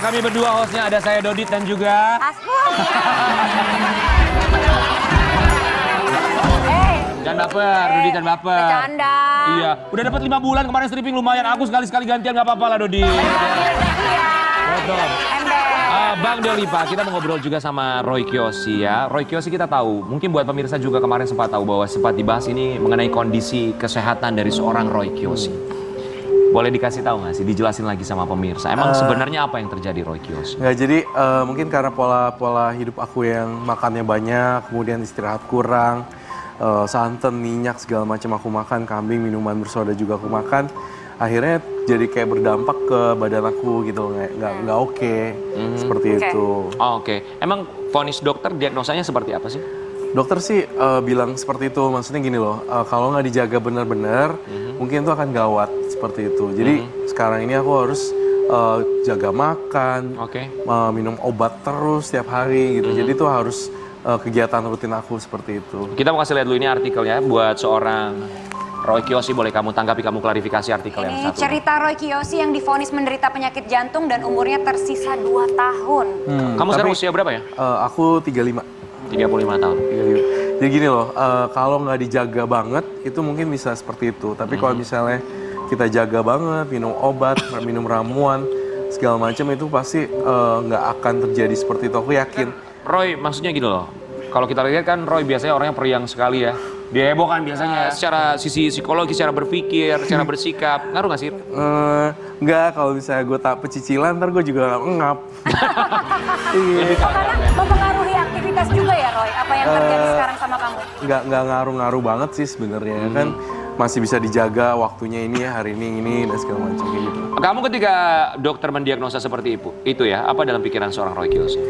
kami berdua hostnya, ada saya Dodit dan juga Askul. Jangan baper, Dodit dan baper. Bercanda. Iya, udah dapat 5 bulan kemarin stripping lumayan. Aku sekali-sekali gantian nggak apa-apa lah Dodit. Betul. Bang Delipa, kita mau ngobrol juga sama Roy Kiyoshi ya. Roy Kiyoshi kita tahu, mungkin buat pemirsa juga kemarin sempat tahu bahwa sempat dibahas ini mengenai kondisi kesehatan dari seorang Roy Kiyoshi. Boleh dikasih tahu nggak sih, dijelasin lagi sama pemirsa. Emang sebenarnya apa yang terjadi Roy Kiyoshi? Nggak, jadi mungkin karena pola hidup aku yang makannya banyak, kemudian istirahat kurang, santan, minyak segala macam aku makan, kambing, minuman bersoda juga aku makan. Akhirnya jadi kayak berdampak ke badan aku gitu, nggak oke, seperti itu. Oh, oke. Emang vonis dokter diagnosanya seperti apa sih? Dokter sih bilang seperti itu, maksudnya gini loh, kalau nggak dijaga benar-benar, mungkin itu akan gawat seperti itu. Jadi sekarang ini aku harus jaga makan, minum obat terus setiap hari gitu. Jadi itu harus kegiatan rutin aku seperti itu. Kita mau kasih lihat dulu ini artikelnya buat seorang Roy Kiyoshi, boleh kamu tanggapi, kamu klarifikasi artikel yang satu. Ini cerita Roy Kiyoshi yang divonis menderita penyakit jantung dan umurnya tersisa 2 tahun. Kamu sekarang usia berapa ya? Aku 35. 35 tahun. Jadi gini loh, kalau nggak dijaga banget, itu mungkin bisa seperti itu. Tapi kalau misalnya kita jaga banget, minum obat, minum ramuan, segala macam itu pasti nggak akan terjadi seperti itu, aku yakin. Roy, maksudnya gitu loh, kalau kita lihat kan Roy biasanya orangnya periang sekali ya. Dia heboh kan biasanya, secara sisi psikologi, secara berpikir, secara bersikap, ngaruh nggak sih? Enggak, kalau misalnya gue tak pecicilan, ntar gue juga ngap. Karena mempengaruhi aktivitas juga ya Roy, apa yang terjadi sekarang sama kamu? Nggak ngaruh-ngaruh banget sih sebenarnya, kan masih bisa dijaga waktunya ini ya, hari ini dan segala macam kayak gitu. Kamu ketika dokter mendiagnosa seperti itu ya, apa dalam pikiran seorang Roy Kiyoshi?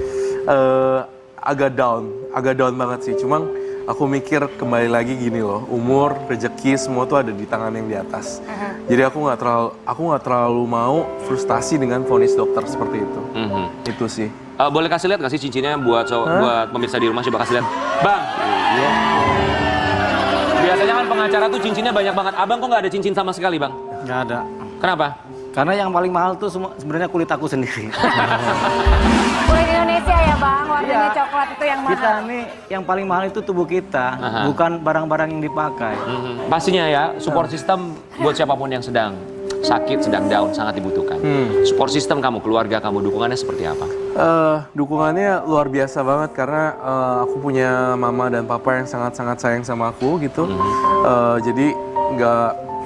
Agak down banget sih, cuma aku mikir kembali lagi gini loh, umur, rezeki semua tuh ada di tangan yang di atas. Jadi aku nggak terlalu mau frustasi dengan vonis dokter seperti itu. Itu sih. Boleh kasih lihat nggak sih cincinnya buat pemirsa di rumah, coba kasih lihat. Bang. Biasanya kan pengacara tuh cincinnya banyak banget. Abang kok nggak ada cincin sama sekali, Bang? Nggak ada. Kenapa? Karena yang paling mahal tuh sebenarnya kulit aku sendiri. Kulit Indonesia ya Bang, warnanya coklat itu yang mahal. Kita nih yang paling mahal itu tubuh kita, bukan barang-barang yang dipakai. Pastinya ya, support system buat siapapun yang sedang sakit, sedang down, sangat dibutuhkan. Support system kamu, keluarga kamu, dukungannya seperti apa? Dukungannya luar biasa banget karena aku punya mama dan papa yang sangat-sangat sayang sama aku gitu. Jadi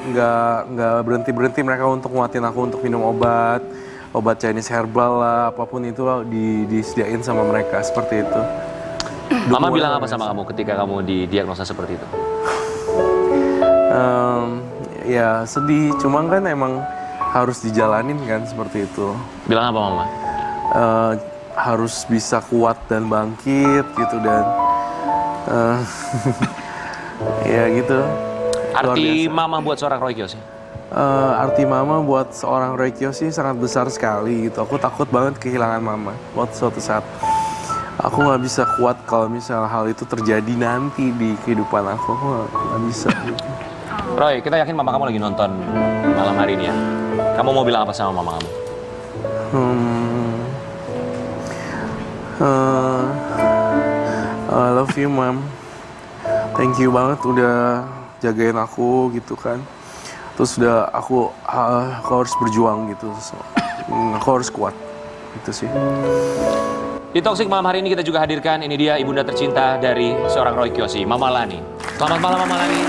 nggak berhenti mereka untuk nguatin aku untuk minum obat Chinese herbal lah, apapun itu disediain sama mereka seperti itu. Mama bilang apa sama kamu ketika kamu didiagnosa seperti itu? Ya sedih, cuma kan emang harus dijalanin kan seperti itu. Bilang apa Mama? Harus bisa kuat dan bangkit gitu dan ya gitu. Arti mama buat seorang Roy Kiyoshi? Arti mama buat seorang Roy Kiyoshi sangat besar sekali gitu. Aku takut banget kehilangan mama waktu suatu saat. Aku nggak bisa kuat kalau misal hal itu terjadi nanti di kehidupan aku nggak bisa. Gitu. Roy, kita yakin mama kamu lagi nonton malam hari ini ya. Kamu mau bilang apa sama mama kamu? I love you, Mom. Thank you banget udah jagain aku gitu kan. Terus udah aku harus berjuang gitu. Aku harus kuat. Itu sih. Di Toxic malam hari ini kita juga hadirkan, ini dia ibunda tercinta dari seorang Roy Kiyoshi, Mama Lani. Selamat malam Mama Lani.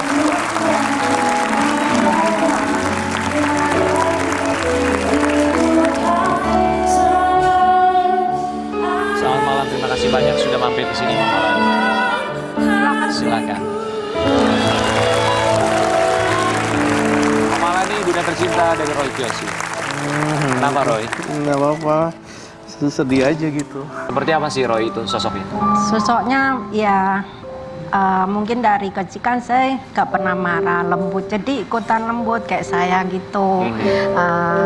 Selamat malam, terima kasih banyak sudah mampir ke sini Mama Lani. Silakan. Mama Lani, ibunda tercinta dari Roy Kiyoshi. Kenapa Roy? Nggak apa-apa. Sedih aja gitu. Seperti apa sih Roy itu sosoknya? Sosoknya ya mungkin dari kecil kan saya gak pernah marah, lembut, jadi ikutan lembut kayak saya gitu.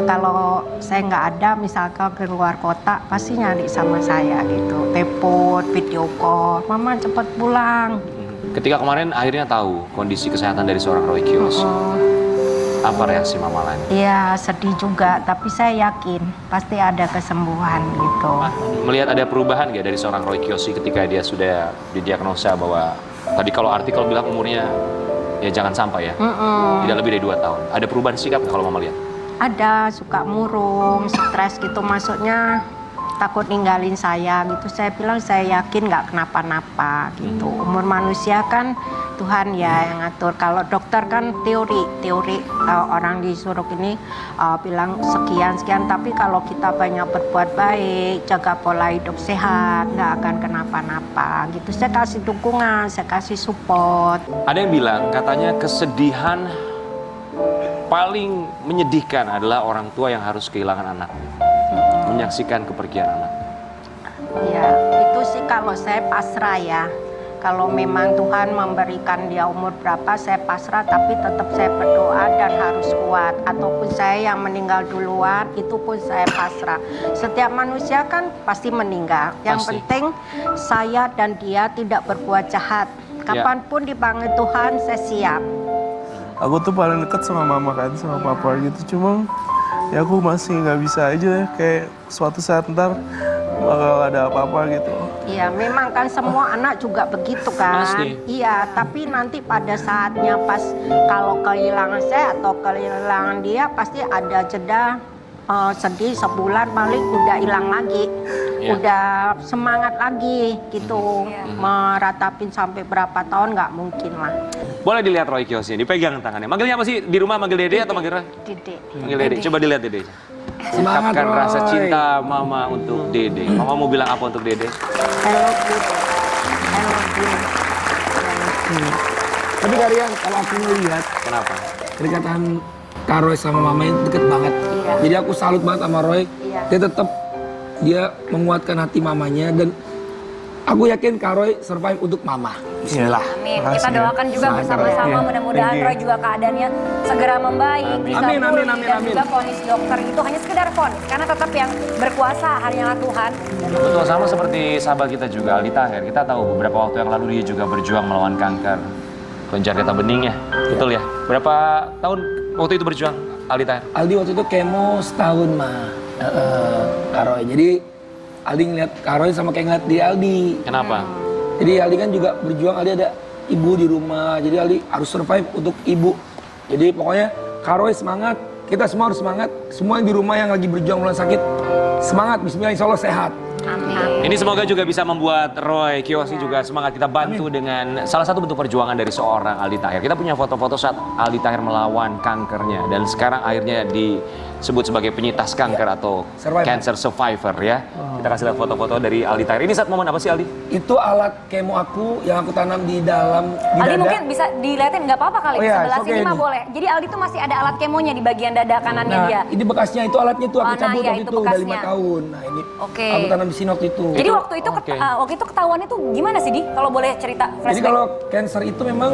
Kalau saya nggak ada misalkan ke luar kota pasti nyari sama saya gitu, telepon, video call, mama cepet pulang. Ketika kemarin akhirnya tahu kondisi kesehatan dari seorang Roy Kiyoshi, Apa reaksi Mama Lani? Iya sedih juga, tapi saya yakin pasti ada kesembuhan gitu. Melihat ada perubahan nggak dari seorang Roy Kiyoshi ketika dia sudah didiagnosa bahwa tadi kalau artikel bilang umurnya ya jangan sampai ya, tidak lebih dari 2 tahun. Ada perubahan sikap nggak kalau Mama lihat? Ada, suka murung, stres gitu, maksudnya takut ninggalin saya gitu. Saya bilang saya yakin nggak kenapa-napa gitu. Umur manusia kan Tuhan ya yang ngatur. Kalau dokter kan teori orang disuruh ini bilang sekian, tapi kalau kita banyak berbuat baik, jaga pola hidup sehat, nggak akan kenapa-napa gitu. Saya kasih dukungan, saya kasih support. Ada yang bilang katanya kesedihan paling menyedihkan adalah orang tua yang harus kehilangan anak, menyaksikan kepergian anak. Ya, itu sih kalau saya pasrah ya. Kalau memang Tuhan memberikan dia umur berapa, saya pasrah, tapi tetap saya berdoa dan harus kuat. Ataupun saya yang meninggal duluan, itu pun saya pasrah. Setiap manusia kan pasti meninggal. Yang penting saya dan dia tidak berbuat jahat. Kapanpun dipanggil Tuhan, saya siap. Aku tuh paling dekat sama mama kan, sama papa gitu. Cuma ya aku masih nggak bisa aja, kayak suatu saat ntar bakal ada apa-apa gitu. Iya, memang kan semua anak juga begitu kan. Pasti. Iya, tapi nanti pada saatnya pas kalau kehilangan saya atau kehilangan dia pasti ada jeda sedih sebulan paling udah hilang lagi. Udah semangat lagi gitu. Meratapin sampai berapa tahun nggak mungkin lah. Boleh dilihat Roy Kiyoshi, dipegang tangannya. Manggilnya apa sih? Di rumah manggil Dede atau manggil Dede. Manggil Dede. Coba dilihat Dede. Ungkapkan rasa cinta Mama untuk Dede. Mama mau bilang apa untuk Dede? I love you, Dede. I love you. Tapi Karian, kalau aku melihat Kenapa? kedekatan Kak Roy sama Mama itu deket banget. Iya. Jadi aku salut banget sama Roy. Iya. Dia tetap menguatkan hati mamanya dan aku yakin Kak Roy survive untuk Mama. Bismillah. Amin. Kita doakan juga bersama-sama, mudah-mudahan Roy juga keadaannya segera membaik, bisa Amin, pulih, amin, dan amin. juga vonis dokter itu hanya sekedar vonis, karena tetap yang berkuasa hanyalah Tuhan. Betul, sama seperti sahabat kita juga Aldi Taher. Kita tahu beberapa waktu yang lalu dia juga berjuang melawan kanker kelenjar getah bening ya. Betul ya? Berapa tahun waktu itu berjuang Aldi Taher? Aldi waktu itu kemo setahun mah. Kak Roy. Jadi Aldi ngeliat Kak Roy sama kayak ngeliat di Aldi. Kenapa? Jadi Aldi kan juga berjuang, Aldi ada ibu di rumah. Jadi Aldi harus survive untuk ibu. Jadi pokoknya Kak Roy semangat, kita semua harus semangat. Semua yang di rumah yang lagi berjuang melawan sakit, semangat, bismillah, insya Allah sehat. Amin. Ini semoga juga bisa membuat Roy Kiyoshi juga semangat. Kita bantu dengan salah satu bentuk perjuangan dari seorang Aldi Taher. Kita punya foto-foto saat Aldi Taher melawan kankernya. Dan sekarang akhirnya disebut sebagai penyintas kanker atau cancer survivor ya. Kita kasih lihat foto-foto dari Aldi Taher. Ini saat momen apa sih Aldi? Itu alat kemo aku yang aku tanam di dalam di Aldi dada. mungkin bisa dilihatin, nggak apa-apa kali, Oh iya, sebelah oke sini mah ini. boleh. Jadi Aldi tuh masih ada alat kemonya di bagian dada kanannya Nah, dia. ini bekasnya itu alatnya itu aku Oh, nah, cabut iya, waktu itu itu udah 5 bekasnya. tahun. Nah ini Oke. aku tanam di sini waktu itu. Jadi waktu itu waktu itu ketahuannya tuh gimana sih, Di? Kalau boleh cerita Jadi flashback. kalau cancer itu memang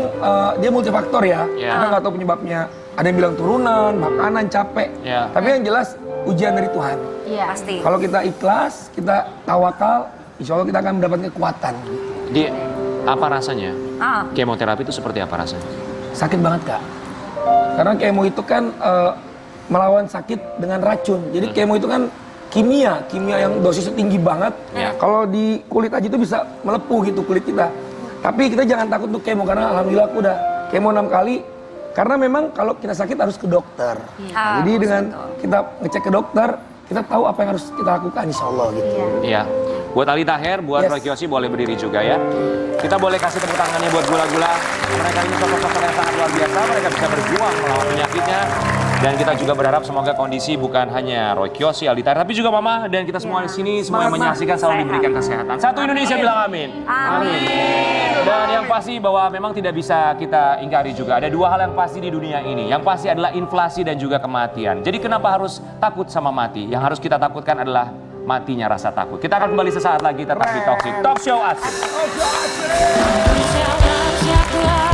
dia multifaktor ya. Iya. Kita nggak tahu penyebabnya. Ada yang bilang turunan, makanan, capek. Iya. Tapi yang jelas ujian dari Tuhan. Iya. Pasti. Kalau kita ikhlas, kita tawakal, insya Allah kita akan mendapatkan kekuatan. Di apa rasanya? Ah. Kemoterapi itu seperti apa rasanya? Sakit banget Kak. Karena kemo itu kan melawan sakit dengan racun. Jadi kemo itu kan kimia yang dosisnya tinggi banget. Ya. Kalau di kulit aja itu bisa melepuh gitu kulit kita. Tapi kita jangan takut untuk kemo karena alhamdulillah aku udah kemo 6 kali. Karena memang kalau kita sakit harus ke dokter. Ah, Jadi dengan kita ngecek ke dokter, kita tahu apa yang harus kita lakukan insya Allah gitu. Iya. Buat Aldi Taher, buat Yes. Roy Kiyoshi boleh berdiri juga ya. Kita boleh kasih tepuk tangannya buat gula-gula. Mereka ini sosok-sosok yang sangat luar biasa. Mereka bisa berjuang melawan penyakitnya. Dan kita juga berharap semoga kondisi bukan hanya Roy Kiyoshi, Aldi Taher, tapi juga Mama dan kita semua di sini, semua yang menyaksikan selalu diberikan kesehatan. Satu Indonesia bilang amin. Amin. Dan yang pasti bahwa memang tidak bisa kita ingkari juga. Ada 2 hal yang pasti di dunia ini. Yang pasti adalah inflasi dan juga kematian. Jadi kenapa harus takut sama mati? Yang harus kita takutkan adalah matinya rasa takut. Kita akan kembali sesaat lagi tetap di Talk Show Asik. Talk Show Asik.